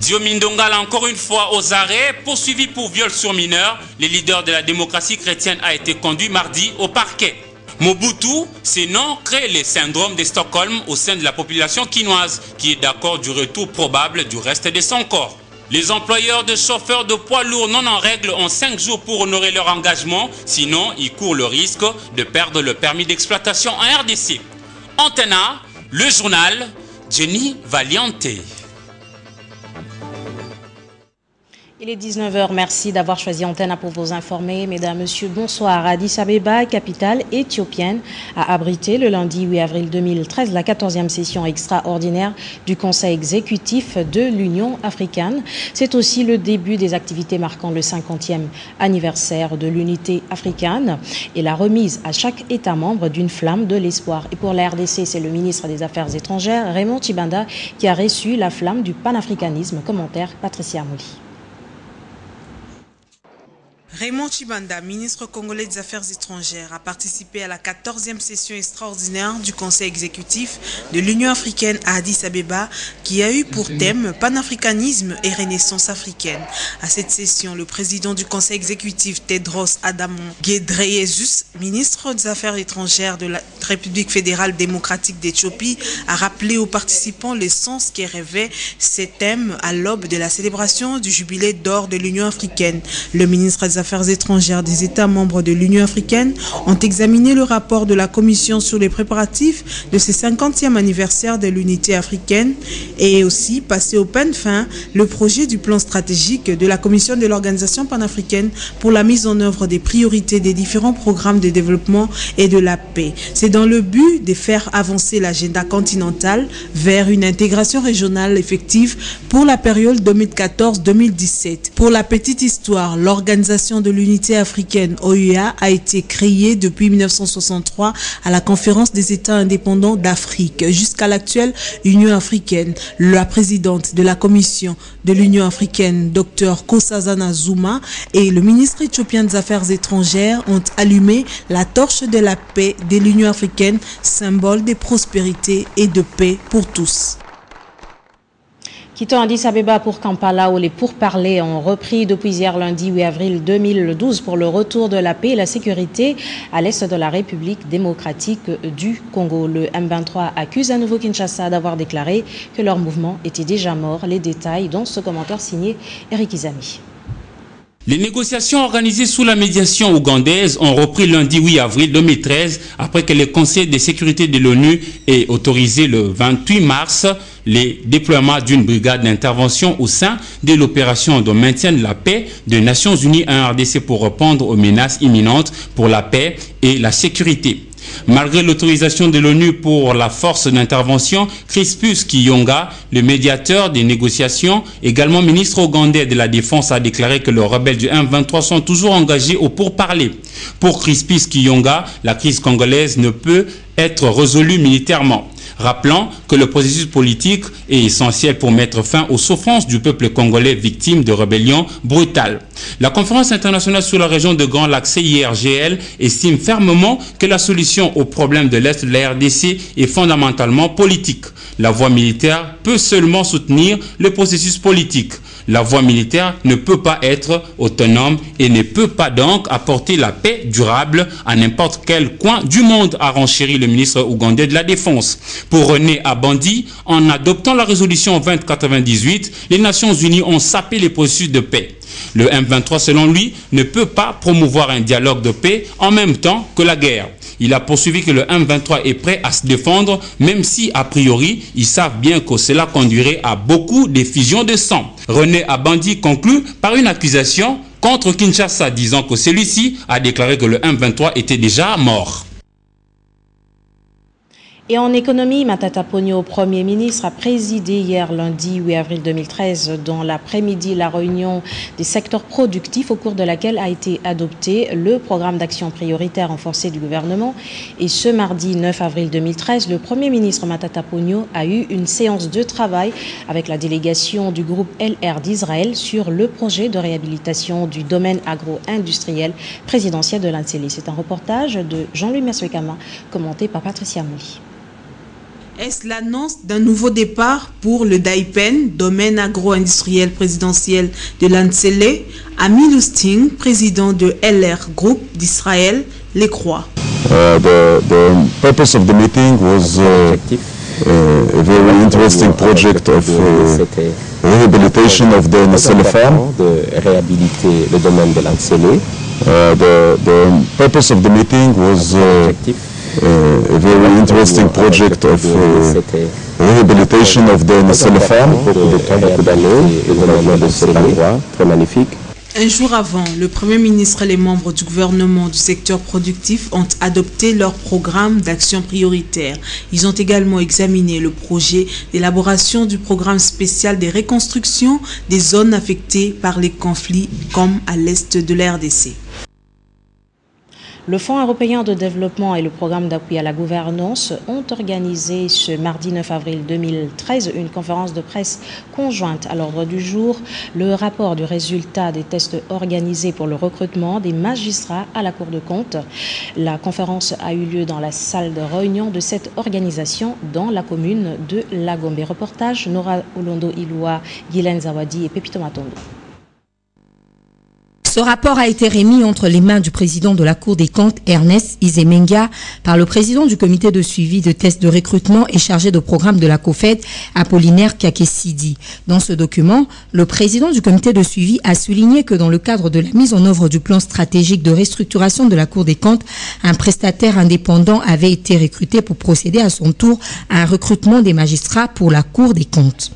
Diomi Ndongala, encore une fois aux arrêts, poursuivi pour viol sur mineur. Le leader de la démocratie chrétienne a été conduit mardi au parquet. Mobutu, ces noms créent le syndrome de Stockholm au sein de la population quinoise, qui est d'accord du retour probable du reste de son corps. Les employeurs de chauffeurs de poids lourds non en règle ont 5 jours pour honorer leur engagement, sinon ils courent le risque de perdre le permis d'exploitation en RDC. Antenne A, le journal, Jenny Valiante. Il est 19 h, merci d'avoir choisi Antenne pour vous informer. Mesdames, Messieurs, bonsoir. Addis Abeba, capitale éthiopienne, a abrité le lundi 8 avril 2013 la 14e session extraordinaire du Conseil exécutif de l'Union africaine. C'est aussi le début des activités marquant le 50e anniversaire de l'unité africaine et la remise à chaque État membre d'une flamme de l'espoir. Et pour la RDC, c'est le ministre des Affaires étrangères, Raymond Tshibanda, qui a reçu la flamme du panafricanisme. Commentaire, Patricia Mouli. Raymond Tshibanda, ministre congolais des Affaires étrangères, a participé à la 14e session extraordinaire du Conseil exécutif de l'Union africaine à Addis Abeba, qui a eu pour thème panafricanisme et renaissance africaine. À cette session, le président du Conseil exécutif, Tedros Adhanom Ghebreyesus, ministre des Affaires étrangères de la République fédérale démocratique d'Éthiopie, a rappelé aux participants le sens qui revêt ces thèmes à l'aube de la célébration du jubilé d'or de l'Union africaine. Le ministre des Affaires étrangères des États membres de l'Union africaine ont examiné le rapport de la Commission sur les préparatifs de ce 50e anniversaire de l'unité africaine et aussi passé au peigne fin le projet du plan stratégique de la Commission de l'Organisation panafricaine pour la mise en œuvre des priorités des différents programmes de développement et de la paix. C'est dans le but de faire avancer l'agenda continental vers une intégration régionale effective pour la période 2014-2017. Pour la petite histoire, l'Organisation de l'unité africaine OUA a été créée depuis 1963 à la conférence des États indépendants d'Afrique jusqu'à l'actuelle Union africaine. La présidente de la commission de l'Union africaine, Dr Nkosazana Zuma, et le ministre éthiopien des Affaires étrangères ont allumé la torche de la paix de l'Union africaine, symbole de prospérité et de paix pour tous. Quittons Addis Abeba pour Kampala où les pourparlers ont repris depuis hier lundi 8 avril 2012 pour le retour de la paix et la sécurité à l'est de la République démocratique du Congo. Le M23 accuse à nouveau Kinshasa d'avoir déclaré que leur mouvement était déjà mort. Les détails dans ce commentaire signé Eric Izami. Les négociations organisées sous la médiation ougandaise ont repris lundi 8 avril 2013 après que le Conseil de sécurité de l'ONU ait autorisé le 28 mars les déploiements d'une brigade d'intervention au sein de l'opération de maintien de la paix des Nations Unies en RDC pour répondre aux menaces imminentes pour la paix et la sécurité. Malgré l'autorisation de l'ONU pour la force d'intervention, Crispus Kiyonga, le médiateur des négociations, également ministre ougandais de la Défense, a déclaré que les rebelles du M23 sont toujours engagés au pourparlers. Pour Crispus Kiyonga, la crise congolaise ne peut être résolue militairement. Rappelant que le processus politique est essentiel pour mettre fin aux souffrances du peuple congolais victime de rébellions brutales. La conférence internationale sur la région de Grand Lac CIRGL estime fermement que la solution au problème de l'Est de la RDC est fondamentalement politique. La voie militaire peut seulement soutenir le processus politique. La voie militaire ne peut pas être autonome et ne peut pas donc apporter la paix durable à n'importe quel coin du monde, a renchéri le ministre ougandais de la Défense. Pour René Abandi, en adoptant la résolution 2098, les Nations Unies ont sapé les processus de paix. Le M23, selon lui, ne peut pas promouvoir un dialogue de paix en même temps que la guerre. Il a poursuivi que le M23 est prêt à se défendre, même si, a priori, ils savent bien que cela conduirait à beaucoup d'effusions de sang. René Abandi conclut par une accusation contre Kinshasa, disant que celui-ci a déclaré que le M23 était déjà mort. Et en économie, Matata Ponyo, Premier ministre, a présidé hier lundi 8 avril 2013 dans l'après-midi la réunion des secteurs productifs au cours de laquelle a été adopté le programme d'action prioritaire renforcé du gouvernement. Et ce mardi 9 avril 2013, le Premier ministre Matata Ponyo a eu une séance de travail avec la délégation du groupe LR d'Israël sur le projet de réhabilitation du domaine agro-industriel présidentiel de l'Anseli. C'est un reportage de Jean-Louis Meswekama commenté par Patricia Mouli. Est-ce l'annonce d'un nouveau départ pour le DAIPEN, domaine agro-industriel présidentiel de l'Ansele? Ami Lusting, président de LR Group d'Israël, les croit. The purpose of the meeting was a very interesting project of rehabilitation of the Nsele farm. De réhabiliter le domaine de l'Ansele. The purpose of the meeting was a very interesting project of rehabilitation of the Nsele farm. Beaucoup d'années, le domaine de cet endroit, très magnifique. Un jour avant, le Premier ministre et les membres du gouvernement du secteur productif ont adopté leur programme d'action prioritaire. Ils ont également examiné le projet d'élaboration du programme spécial des reconstructions des zones affectées par les conflits, comme à l'est de la RDC. Le Fonds européen de développement et le programme d'appui à la gouvernance ont organisé ce mardi 9 avril 2013 une conférence de presse conjointe. À l'ordre du jour, le rapport du résultat des tests organisés pour le recrutement des magistrats à la Cour de compte. La conférence a eu lieu dans la salle de réunion de cette organisation dans la commune de Lagombe. Reportage Nora Olondo Iloua, Guylaine Zawadi et Pepito Matondo. Ce rapport a été remis entre les mains du président de la Cour des comptes, Ernest Izemenga, par le président du comité de suivi de tests de recrutement et chargé de programme de la COFED, Apollinaire Kakesidi. Dans ce document, le président du comité de suivi a souligné que dans le cadre de la mise en œuvre du plan stratégique de restructuration de la Cour des comptes, un prestataire indépendant avait été recruté pour procéder à son tour à un recrutement des magistrats pour la Cour des comptes.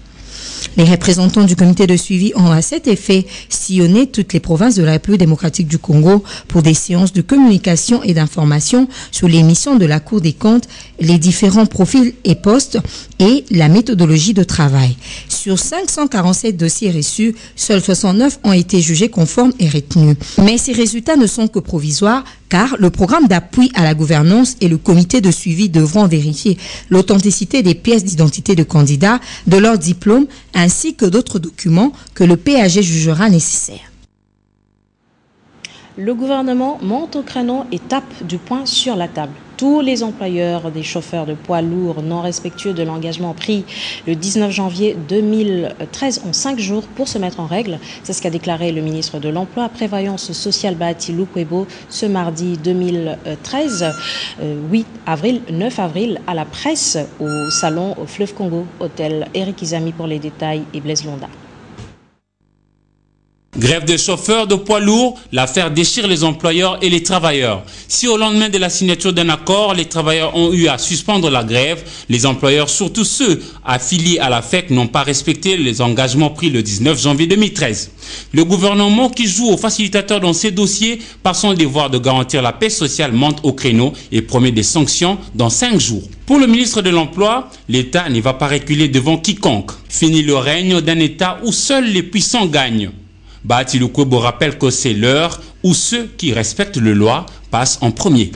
Les représentants du comité de suivi ont à cet effet sillonné toutes les provinces de la République démocratique du Congo pour des séances de communication et d'information sur les missions de la Cour des comptes, les différents profils et postes et la méthodologie de travail. Sur 547 dossiers reçus, seuls 69 ont été jugés conformes et retenus. Mais ces résultats ne sont que provisoires car le programme d'appui à la gouvernance et le comité de suivi devront vérifier l'authenticité des pièces d'identité de candidats, de leur diplôme, ainsi que d'autres documents que le PAG jugera nécessaires. Le gouvernement monte au créneau et tape du poing sur la table. Tous les employeurs des chauffeurs de poids lourds non respectueux de l'engagement pris le 19 janvier 2013 ont 5 jours pour se mettre en règle. C'est ce qu'a déclaré le ministre de l'Emploi, Prévoyance sociale Bahati Lukwebo ce mardi 2013, 9 avril, à la presse au salon au Fleuve Congo, hôtel Eric Izami pour les détails et Blaise Londa. Grève des chauffeurs de poids lourds, l'affaire déchire les employeurs et les travailleurs. Si au lendemain de la signature d'un accord, les travailleurs ont eu à suspendre la grève, les employeurs, surtout ceux affiliés à la FEC, n'ont pas respecté les engagements pris le 19 janvier 2013. Le gouvernement qui joue au facilitateur dans ces dossiers, par son devoir de garantir la paix sociale, monte au créneau et promet des sanctions dans 5 jours. Pour le ministre de l'Emploi, l'État ne va pas reculer devant quiconque. Fini le règne d'un État où seuls les puissants gagnent. Bahati Lukwebo rappelle que c'est l'heure où ceux qui respectent la loi passent en premier.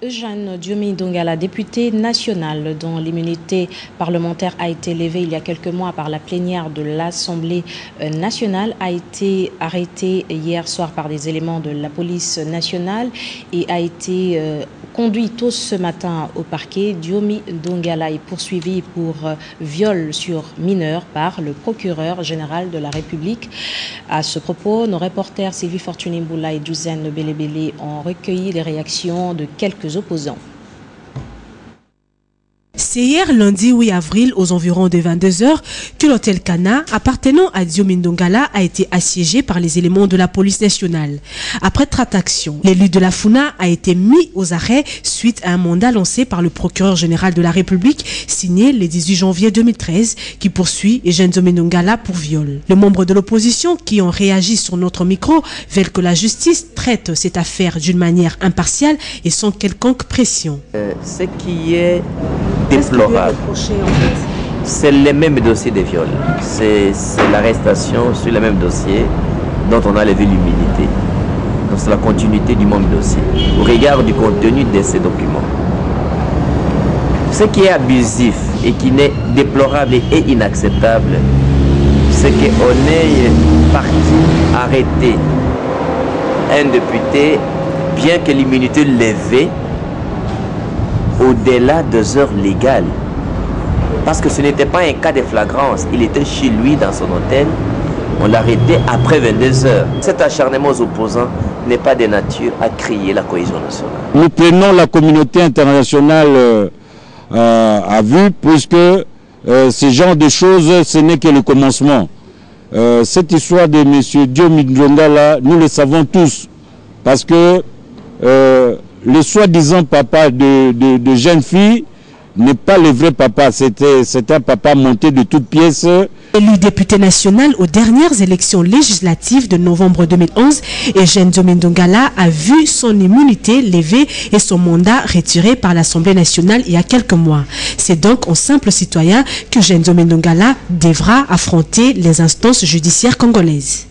Eugène Diomi Dongala, député national dont l'immunité parlementaire a été levée il y a quelques mois par la plénière de l'Assemblée nationale, a été arrêté hier soir par des éléments de la police nationale et a été conduit tôt ce matin au parquet. Diomi Dongala est poursuivi pour viol sur mineur par le procureur général de la République. À ce propos, nos reporters Sylvie Fortuné-Mboula et Douzaine Belebele ont recueilli les réactions de quelques opposants. C'est hier, lundi 8 avril, aux environs de 22 h, que l'hôtel Cana, appartenant à Diomi Ndongala, a été assiégé par les éléments de la police nationale. Après tratation, l'élu de la Funa a été mis aux arrêts suite à un mandat lancé par le procureur général de la République, signé le 18 janvier 2013, qui poursuit Eugène Diomi Ndongala pour viol. Les membres de l'opposition qui ont réagi sur notre micro veulent que la justice traite cette affaire d'une manière impartiale et sans quelconque pression. Ce qui est déplorable, c'est le même dossier de viol. C'est l'arrestation sur le même dossier dont on a levé l'immunité. Donc c'est la continuité du même dossier au regard du contenu de ces documents. Ce qui est abusif et qui est déplorable et inacceptable, c'est qu'on est parti arrêter un député bien que l'immunité levée au-delà des heures légales. Parce que ce n'était pas un cas de flagrance. Il était chez lui dans son hôtel. On l'arrêtait après 22 h. Cet acharnement aux opposants n'est pas de nature à créer la cohésion nationale. Nous prenons la communauté internationale à vue, puisque ce genre de choses, ce n'est que le commencement. Cette histoire de M. Diomi Ndongala, nous le savons tous. Parce que le soi-disant papa de jeune fille n'est pas le vrai papa, c'est un papa monté de toutes pièces. Élu député national aux dernières élections législatives de novembre 2011, Eugène Diomi Ndongala a vu son immunité levée et son mandat retiré par l'Assemblée nationale il y a quelques mois. C'est donc en simple citoyen que Eugène Diomi Ndongala devra affronter les instances judiciaires congolaises.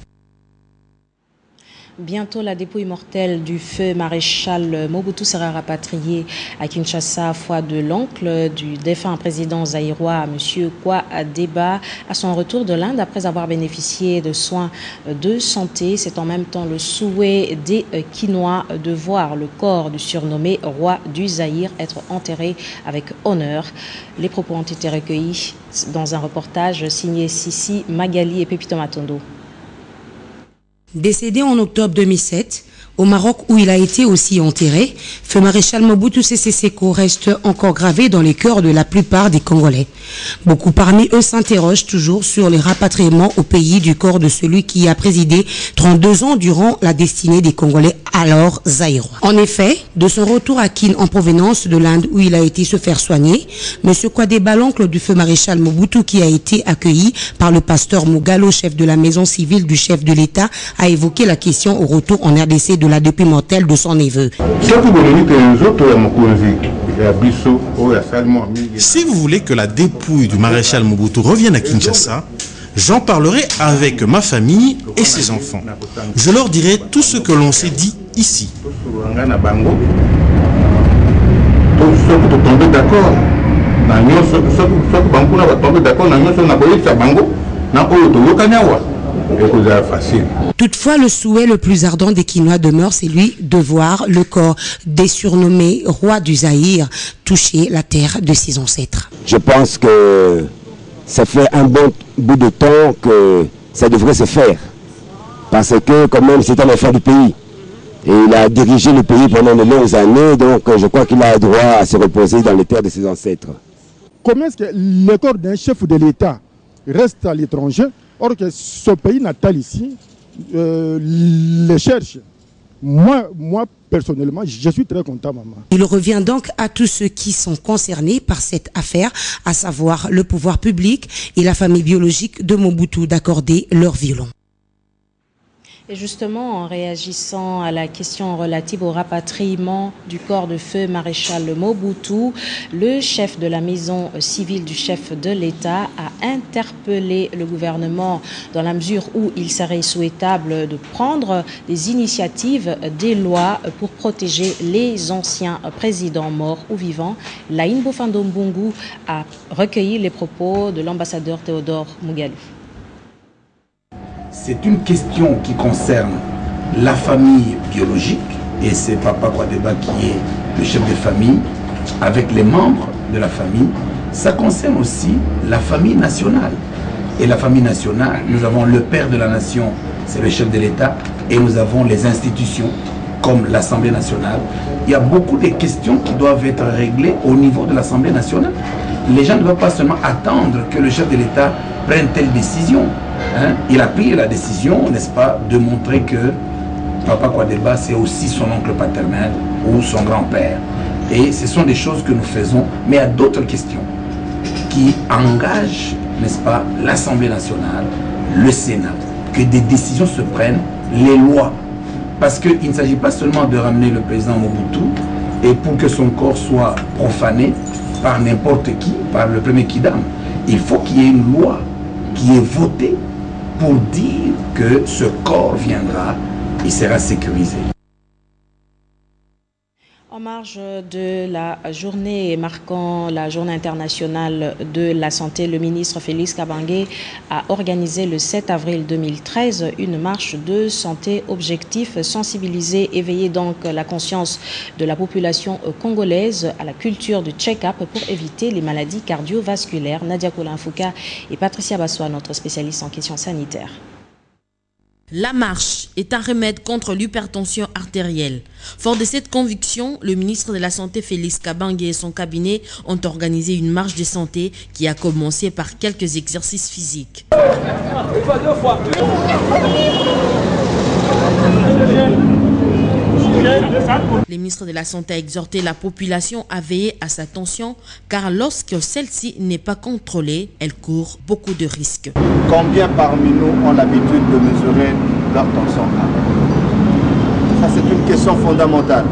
Bientôt, la dépouille mortelle du feu maréchal Mobutu sera rapatriée à Kinshasa, foi de l'oncle du défunt président zaïrois, M. Kwa Adeba, à son retour de l'Inde après avoir bénéficié de soins de santé. C'est en même temps le souhait des Kinois de voir le corps du surnommé roi du Zaïre être enterré avec honneur. Les propos ont été recueillis dans un reportage signé Sissi Magali et Pépito Matondo. Décédé en octobre 2007, au Maroc où il a été aussi enterré, feu maréchal Mobutu Sese Seko reste encore gravé dans les cœurs de la plupart des Congolais. Beaucoup parmi eux s'interrogent toujours sur les rapatriements au pays du corps de celui qui a présidé 32 ans durant la destinée des Congolais alors zaïrois. En effet, de son retour à Kin en provenance de l'Inde où il a été se faire soigner, M. Kwadeba, l'oncle du feu maréchal Mobutu qui a été accueilli par le pasteur Mugalo, chef de la maison civile du chef de l'État, a évoqué la question au retour en RDC de la dépouille mortelle de son neveu. Si vous voulez que la dépouille du maréchal Mobutu revienne à Kinshasa, j'en parlerai avec ma famille et ses enfants. Je leur dirai tout ce que l'on s'est dit ici. Toutefois, le souhait le plus ardent des Kinois demeure celui de voir le corps des surnommés rois du Zaïre toucher la terre de ses ancêtres. Je pense que ça fait un bon bout de temps que ça devrait se faire. Parce que quand même c'est un affaire du pays. Et il a dirigé le pays pendant de longues années, donc je crois qu'il a droit à se reposer dans les terres de ses ancêtres. Comment est-ce que le corps d'un chef de l'État reste à l'étranger, or que ce pays natal ici le cherche? Moi, personnellement, je suis très content, maman. Il revient donc à tous ceux qui sont concernés par cette affaire, à savoir le pouvoir public et la famille biologique de Mobutu, d'accorder leur violon. Et justement, en réagissant à la question relative au rapatriement du corps de feu maréchal Mobutu, le chef de la maison civile du chef de l'État a interpellé le gouvernement dans la mesure où il serait souhaitable de prendre des initiatives, des lois pour protéger les anciens présidents morts ou vivants. Laïn Bofando Mbungu a recueilli les propos de l'ambassadeur Théodore Mugalu. C'est une question qui concerne la famille biologique, et c'est Papa Kwadeba qui est le chef de famille, avec les membres de la famille. Ça concerne aussi la famille nationale. Et la famille nationale, nous avons le père de la nation, c'est le chef de l'État, et nous avons les institutions comme l'Assemblée nationale. Il y a beaucoup de questions qui doivent être réglées au niveau de l'Assemblée nationale. les gens ne doivent pas seulement attendre que le chef de l'État prenne telle décision. Hein. Il a pris la décision, n'est-ce pas, de montrer que Papa Kwadeba, c'est aussi son oncle paternel ou son grand-père. Et ce sont des choses que nous faisons, mais il y a d'autres questions qui engagent, n'est-ce pas, l'Assemblée nationale, le Sénat, que des décisions se prennent, les lois. Parce qu'il ne s'agit pas seulement de ramener le président Mobutu et pour que son corps soit profané par n'importe qui, par le premier Kidam. Il faut qu'il y ait une loi qui est votée pour dire que ce corps viendra et sera sécurisé. En marge de la journée marquant la journée internationale de la santé, le ministre Félix Kabange a organisé le 7 avril 2013 une marche de santé objectif, sensibiliser, éveiller donc la conscience de la population congolaise à la culture du check-up pour éviter les maladies cardiovasculaires. Nadia Kolinfouka et Patricia Bassoa, notre spécialiste en questions sanitaires. La marche est un remède contre l'hypertension artérielle. Fort de cette conviction, le ministre de la Santé Félix Kabange et son cabinet ont organisé une marche de santé qui a commencé par quelques exercices physiques. Le ministre de la Santé a exhorté la population à veiller à sa tension car lorsque celle-ci n'est pas contrôlée, elle court beaucoup de risques. Combien parmi nous ont l'habitude de mesurer leur tension? Ça, c'est une question fondamentale.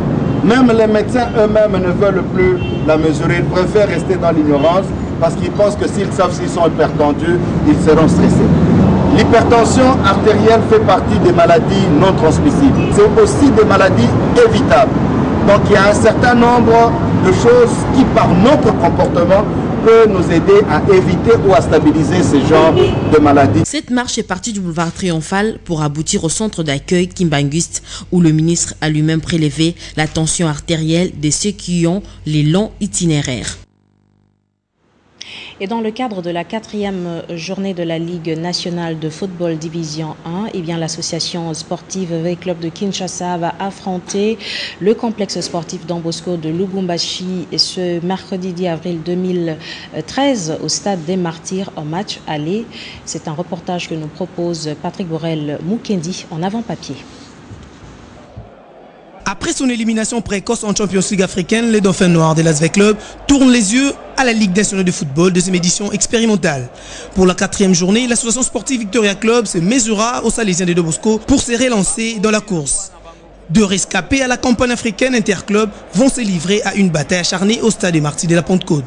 Même les médecins eux-mêmes ne veulent plus la mesurer. Ils préfèrent rester dans l'ignorance parce qu'ils pensent que s'ils savent s'ils sont hypertendus, ils seront stressés. L'hypertension artérielle fait partie des maladies non transmissibles. C'est aussi des maladies évitables. Donc il y a un certain nombre de choses qui, par notre comportement, peut nous aider à éviter ou à stabiliser ce genre de maladies. Cette marche est partie du boulevard Triomphal pour aboutir au centre d'accueil Kimbanguiste où le ministre a lui-même prélevé la tension artérielle de ceux qui ont les longs itinéraires. Et dans le cadre de la 4e journée de la Ligue nationale de football division 1, l'association sportive V Club de Kinshasa va affronter le complexe sportif Don Bosco de Lubumbashi ce mercredi 10 avril 2013 au stade des Martyrs en match aller. C'est un reportage que nous propose Patrick Borel Mukendi en avant-papier. Après son élimination précoce en Champions League africaine, les Dauphins Noirs de l'ASV Club tournent les yeux à la Ligue nationale de football, deuxième édition expérimentale. Pour la 4e journée, l'association sportive Victoria Club se mesurera aux Salésiens de Don Bosco pour se relancer dans la course. Deux rescapés à la campagne africaine interclub vont se livrer à une bataille acharnée au stade des Martyrs de la Pentecôte.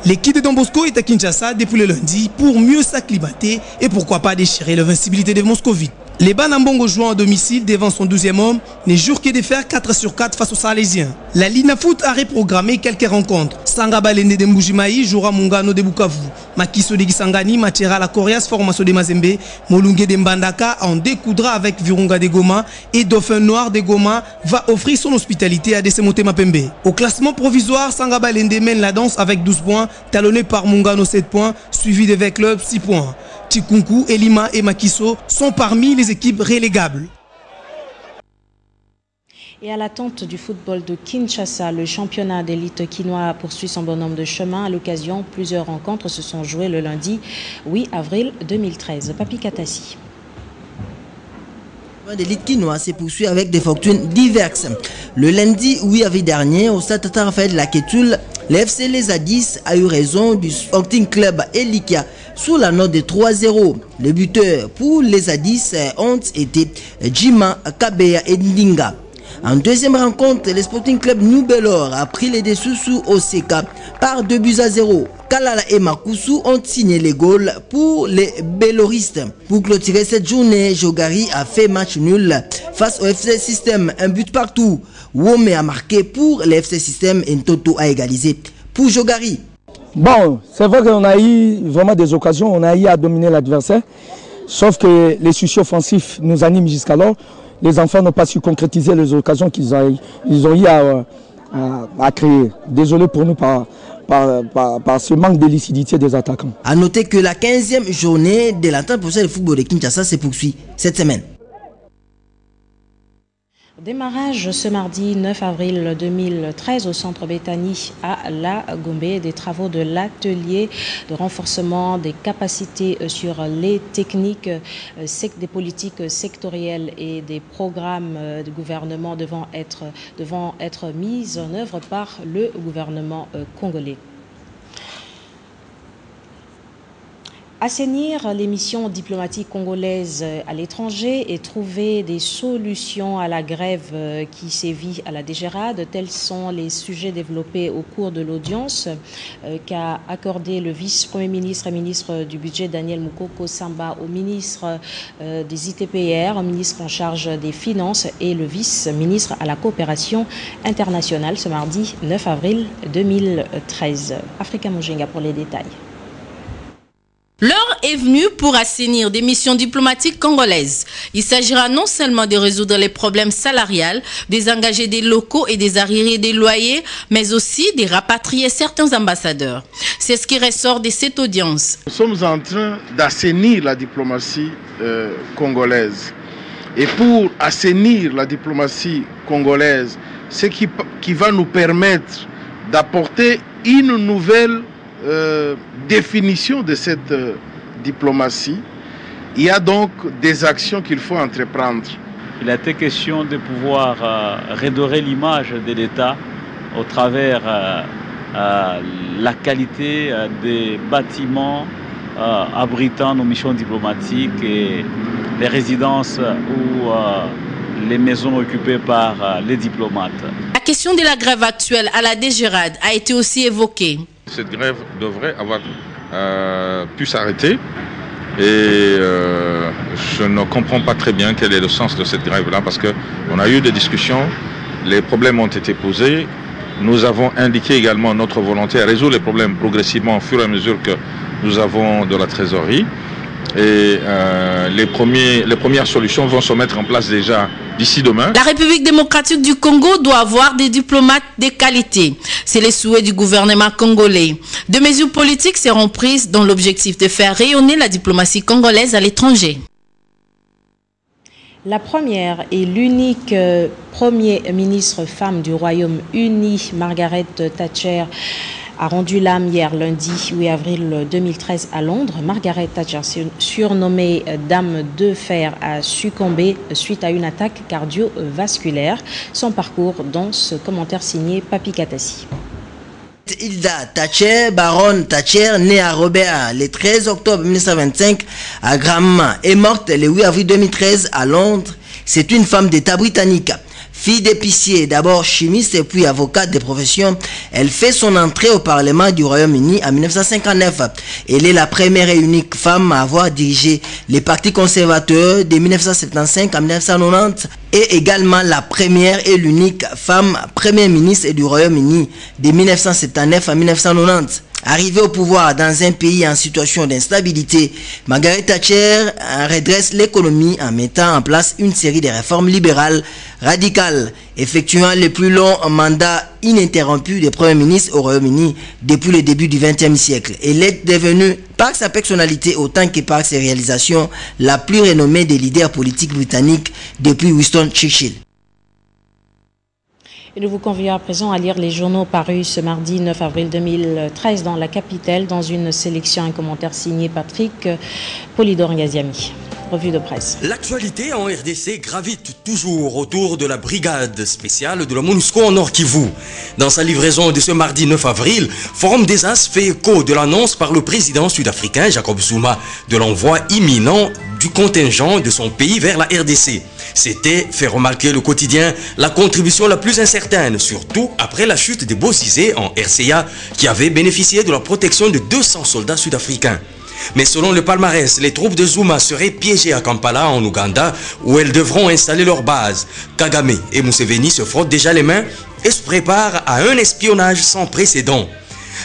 L'équipe de Don Bosco est à Kinshasa depuis le lundi pour mieux s'acclimater et pourquoi pas déchirer l'invincibilité des Moscovites. Les Banambongo jouant à domicile devant son 12e homme ne jurent que de faire 4/4 face aux Salésiens. La Lina Foot a reprogrammé quelques rencontres. Sanga Balende de Mbujimaï jouera Mungano de Bukavu. Makiso de Gisangani matchera la Corias Formaso de Mazembe. Molungue de Mbandaka en découdra avec Virunga de Goma. Et Dauphin Noir de Goma va offrir son hospitalité à Desemote Mapembe. Au classement provisoire, Sanga Balende mène la danse avec 12 points, talonné par Mungano 7 points, suivi de V Club 6 points. Tikunku, Elima et Makiso sont parmi les équipes relégables. Et à l'attente du football de Kinshasa, le championnat d'élite quinois poursuit son bonhomme de chemin. À l'occasion, plusieurs rencontres se sont jouées le lundi 8 avril 2013. Papi Katassi. D'élite quinois se poursuit avec des fortunes diverses. Le lundi 8 avril dernier, au stade Tata Raphaël de la Kétoul, l'FC Les Adis a eu raison du Sporting Club Elikia sous la note de 3-0. Les buteurs pour les Adis ont été Jima, Kabea et Ndinga. En deuxième rencontre, le Sporting Club New Belor a pris les dessous sous Oseka par 2-0. Kalala et Makusu ont signé les goals pour les Belloristes. Pour clôturer cette journée, Jogari a fait match nul face au FC System, un but partout. Wome a marqué pour le FC System et Ntoto a égalisé pour Jogari. Bon, c'est vrai qu'on a eu vraiment des occasions, on a eu à dominer l'adversaire, sauf que les soucis offensifs nous animent jusqu'alors. Les enfants n'ont pas su concrétiser les occasions qu'ils ont eu à créer. Désolé pour nous par ce manque de lucidité des attaquants. A noter que la 15e journée de l'entente professionnelle de football de Kinshasa se poursuit cette semaine. Démarrage ce mardi 9 avril 2013 au centre Béthanie à La Gombe des travaux de l'atelier de renforcement des capacités sur les techniques des politiques sectorielles et des programmes du gouvernement devant être mis en œuvre par le gouvernement congolais. Assainir les missions diplomatiques congolaises à l'étranger et trouver des solutions à la grève qui sévit à la DGRAD, tels sont les sujets développés au cours de l'audience qu'a accordé le vice-premier ministre et ministre du budget Daniel Moukoko Samba au ministre des ITPR, au ministre en charge des finances et le vice-ministre à la coopération internationale ce mardi 9 avril 2013. Africa Mojenga pour les détails. L'heure est venue pour assainir des missions diplomatiques congolaises. Il s'agira non seulement de résoudre les problèmes salariales, désengager des locaux et des arriérés des loyers, mais aussi de rapatrier certains ambassadeurs. C'est ce qui ressort de cette audience. Nous sommes en train d'assainir la diplomatie congolaise. Et pour assainir la diplomatie congolaise, ce qui va nous permettre d'apporter une nouvelle définition de cette diplomatie. Il y a donc des actions qu'il faut entreprendre. Il a été question de pouvoir redorer l'image de l'État au travers la qualité des bâtiments abritant nos missions diplomatiques et les résidences ou les maisons occupées par les diplomates. La question de la grève actuelle à la DGRAD a été aussi évoquée. Cette grève devrait avoir pu s'arrêter et je ne comprends pas très bien quel est le sens de cette grève-là parce qu'on a eu des discussions, les problèmes ont été posés, nous avons indiqué également notre volonté à résoudre les problèmes progressivement au fur et à mesure que nous avons de la trésorerie et les premières solutions vont se mettre en place déjà d'ici demain. La République démocratique du Congo doit avoir des diplomates de qualité. C'est le souhait du gouvernement congolais. Des mesures politiques seront prises dans l'objectif de faire rayonner la diplomatie congolaise à l'étranger. La première et l'unique première ministre femme du Royaume-Uni, Margaret Thatcher, a rendu l'âme hier lundi 8 avril 2013 à Londres. Margaret Thatcher, surnommée Dame de Fer, a succombé suite à une attaque cardiovasculaire. Son parcours dans ce commentaire signé Papi Katassi. Hilda Thatcher, baronne Thatcher, née à Robert le 13 octobre 1925 à Graham, est morte le 8 avril 2013 à Londres. C'est une femme d'État britannique. Fille d'épicier, d'abord chimiste et puis avocate de profession, elle fait son entrée au Parlement du Royaume-Uni en 1959. Elle est la première et unique femme à avoir dirigé les partis conservateurs de 1975 à 1990 et également la première et l'unique femme première ministre du Royaume-Uni de 1979 à 1990. Arrivée au pouvoir dans un pays en situation d'instabilité, Margaret Thatcher redresse l'économie en mettant en place une série de réformes libérales radicales, effectuant le plus long mandat ininterrompu de Premier ministre au Royaume-Uni depuis le début du XXe siècle. Elle est devenue, par sa personnalité autant que par ses réalisations, la plus renommée des leaders politiques britanniques depuis Winston Churchill. Et nous vous convions à présent à lire les journaux parus ce mardi 9 avril 2013 dans la capitale, dans une sélection, un commentaire signé Patrick Polydor Ngaziami. Revue de presse. L'actualité en RDC gravite toujours autour de la brigade spéciale de la MONUSCO en Nord Kivu. Dans sa livraison de ce mardi 9 avril, Forum des As fait écho de l'annonce par le président sud-africain Jacob Zuma de l'envoi imminent du contingent de son pays vers la RDC. C'était, fait remarquer le quotidien, la contribution la plus incertaine, surtout après la chute des Bozizé en RCA qui avait bénéficié de la protection de 200 soldats sud-africains. Mais selon le palmarès, les troupes de Zuma seraient piégées à Kampala en Ouganda où elles devront installer leur base. Kagame et Museveni se frottent déjà les mains et se préparent à un espionnage sans précédent.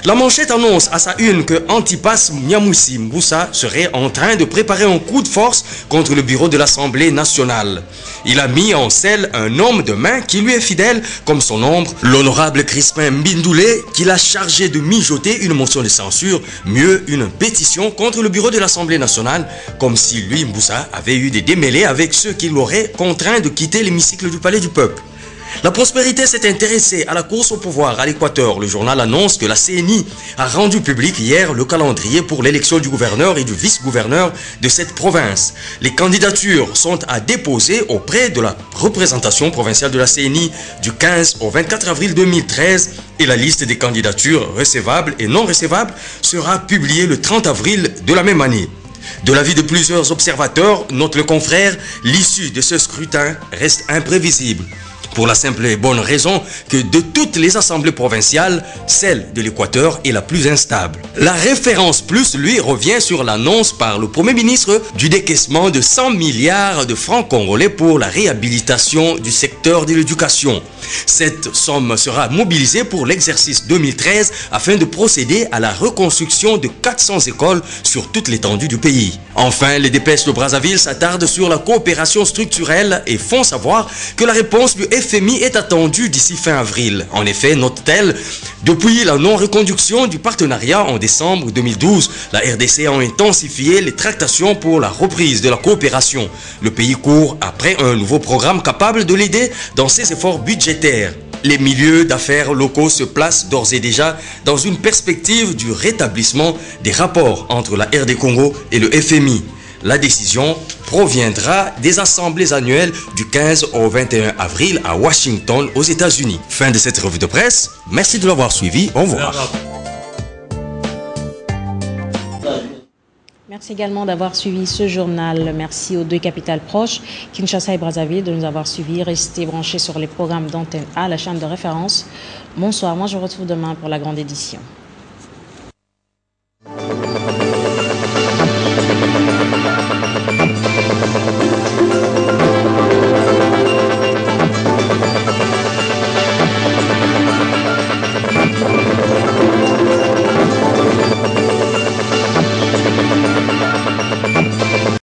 La manchette annonce à sa une que Antipas Nyamoussi Mboussa serait en train de préparer un coup de force contre le bureau de l'Assemblée nationale. Il a mis en selle un homme de main qui lui est fidèle comme son ombre, l'honorable Crispin Mbindoulé, qui l'a chargé de mijoter une motion de censure, mieux une pétition contre le bureau de l'Assemblée nationale, comme si lui, Mboussa, avait eu des démêlés avec ceux qui l'auraient contraint de quitter l'hémicycle du Palais du Peuple. La prospérité s'est intéressée à la course au pouvoir à l'Équateur. Le journal annonce que la CNI a rendu public hier le calendrier pour l'élection du gouverneur et du vice-gouverneur de cette province. Les candidatures sont à déposer auprès de la représentation provinciale de la CNI du 15 au 24 avril 2013 et la liste des candidatures recevables et non recevables sera publiée le 30 avril de la même année. De l'avis de plusieurs observateurs, note le confrère, l'issue de ce scrutin reste imprévisible. Pour la simple et bonne raison que de toutes les assemblées provinciales, celle de l'Équateur est la plus instable. La référence plus, lui, revient sur l'annonce par le Premier ministre du décaissement de 100 milliards de francs congolais pour la réhabilitation du secteur de l'éducation. Cette somme sera mobilisée pour l'exercice 2013 afin de procéder à la reconstruction de 400 écoles sur toute l'étendue du pays. Enfin, les dépêches de Brazzaville s'attardent sur la coopération structurelle et font savoir que la réponse du FMI est attendue d'ici fin avril. En effet, note-t-elle, depuis la non-reconduction du partenariat en décembre 2012, la RDC a intensifié les tractations pour la reprise de la coopération. Le pays court après un nouveau programme capable de l'aider dans ses efforts budgétaires. Les milieux d'affaires locaux se placent d'ores et déjà dans une perspective du rétablissement des rapports entre la RD Congo et le FMI. La décision proviendra des assemblées annuelles du 15 au 21 avril à Washington, aux États-Unis. Fin de cette revue de presse. Merci de l'avoir suivi. Au revoir. Merci également d'avoir suivi ce journal. Merci aux deux capitales proches, Kinshasa et Brazzaville, de nous avoir suivis. Restez branchés sur les programmes d'Antenne A, la chaîne de référence. Bonsoir, moi je vous retrouve demain pour la grande édition.